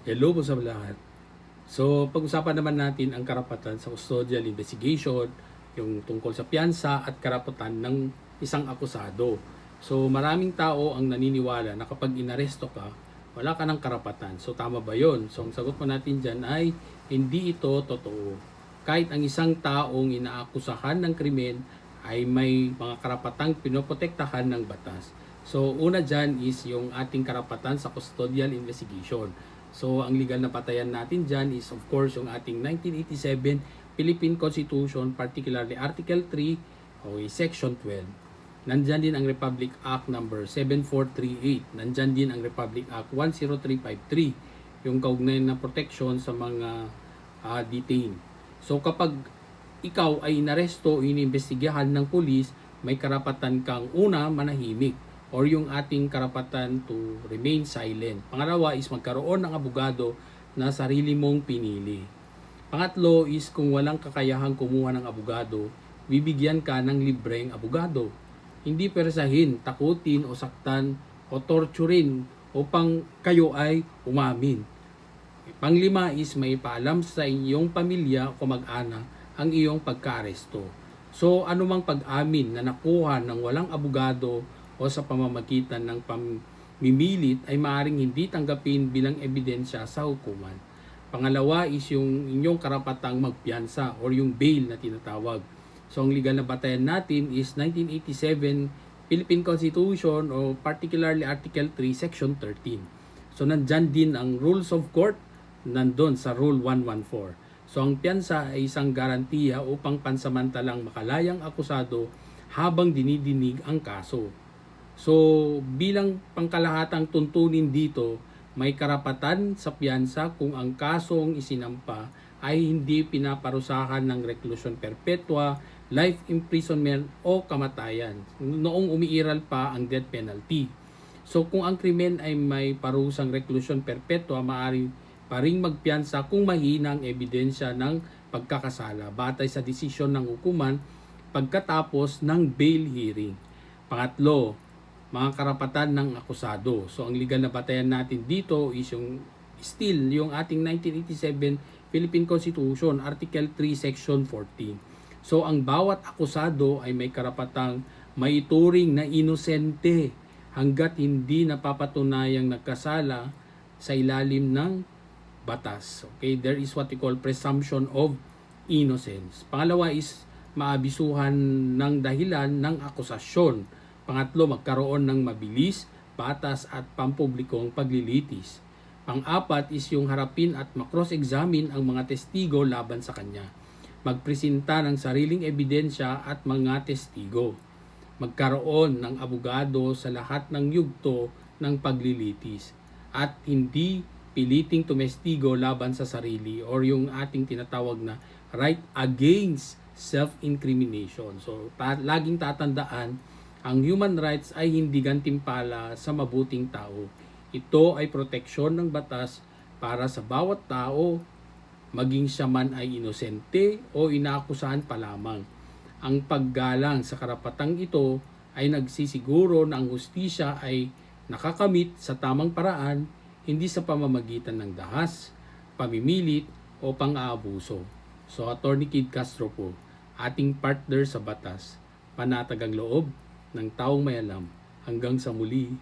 Hello po sa lahat. So, pag-usapan naman natin ang karapatan sa custodial investigation, yung tungkol sa piyansa at karapatan ng isang akusado. So, maraming tao ang naniniwala na kapag inaresto ka, wala ka ng karapatan. So, tama ba yon? So, ang sagot mo natin dyan ay hindi ito totoo. Kahit ang isang taong inaakusahan ng krimen ay may mga karapatang pinoprotektahan ng batas. So, una dyan is yung ating karapatan sa custodial investigation. So, ang legal na patayan natin dyan is of course yung ating 1987 Philippine Constitution, particularly Article 3 o Section 12. Nandyan din ang Republic Act number 7438. Nandyan din ang Republic Act 10353, yung kaugnay na protection sa mga detained. So, kapag ikaw ay inaresto o iniimbestigahan ng pulis, may karapatan kang una, manahimik, or yung ating karapatan to remain silent. Pangalawa is magkaroon ng abogado na sarili mong pinili. Pangatlo is kung walang kakayahang kumuha ng abogado, bibigyan ka ng libreng abogado. Hindi persahin, takutin o saktan o torturin upang kayo ay umamin. Panglima is may paalam sa inyong pamilya o mag-anak ang iyong pagka-aresto. So anumang pag-amin na nakuha ng walang abogado o sa pamamagitan ng pamimilit ay maaaring hindi tanggapin bilang ebidensya sa hukuman. Pangalawa is yung inyong karapatang magpiyansa or yung bail na tinatawag. So ang legal na batayan natin is 1987 Philippine Constitution o particularly Article 3 Section 13. So nandyan din ang rules of court nandun sa Rule 114. So ang piyansa ay isang garantiya upang pansamantalang makalayang akusado habang dinidinig ang kaso. So, bilang pangkalahatang tuntunin dito, may karapatan sa piyansa kung ang kasong isinampa ay hindi pinaparusahan ng reclusion perpetua, life imprisonment o kamatayan. Noong umiiral pa ang death penalty. So, kung ang krimen ay may parusang reclusion perpetua, maaari pa ring magpiyansa kung mahina ang ebidensya ng pagkakasala batay sa desisyon ng hukuman pagkatapos ng bail hearing. Pangatlo, mga karapatan ng akusado. So, ang legal na batayan natin dito is yung still yung ating 1987 Philippine Constitution, Article 3, Section 14. So, ang bawat akusado ay may karapatang maituring na inosente hanggat hindi napapatunayang nagkasala sa ilalim ng batas. Okay, there is what we call presumption of innocence. Pangalawa is maabisuhan ng dahilan ng akusasyon. Pangatlo, magkaroon ng mabilis, patas at pampublikong paglilitis. Pang-apat is yung harapin at makross-examine ang mga testigo laban sa kanya. Magpresenta ng sariling ebidensya at mga testigo. Magkaroon ng abogado sa lahat ng yugto ng paglilitis. At hindi piliting tumestigo laban sa sarili or yung ating tinatawag na right against self-incrimination. So, laging tatandaan, ang human rights ay hindi gantimpala sa mabuting tao. Ito ay proteksyon ng batas para sa bawat tao, maging siya man ay inosente o inaakusahan pa lamang. Ang paggalang sa karapatang ito ay nagsisiguro na ang hustisya ay nakakamit sa tamang paraan, hindi sa pamamagitan ng dahas, pamimilit o pang-aabuso. So, Attorney Kid Castro po, ating partner sa batas, panatag ang loob ng taong may alam. Hanggang sa muli.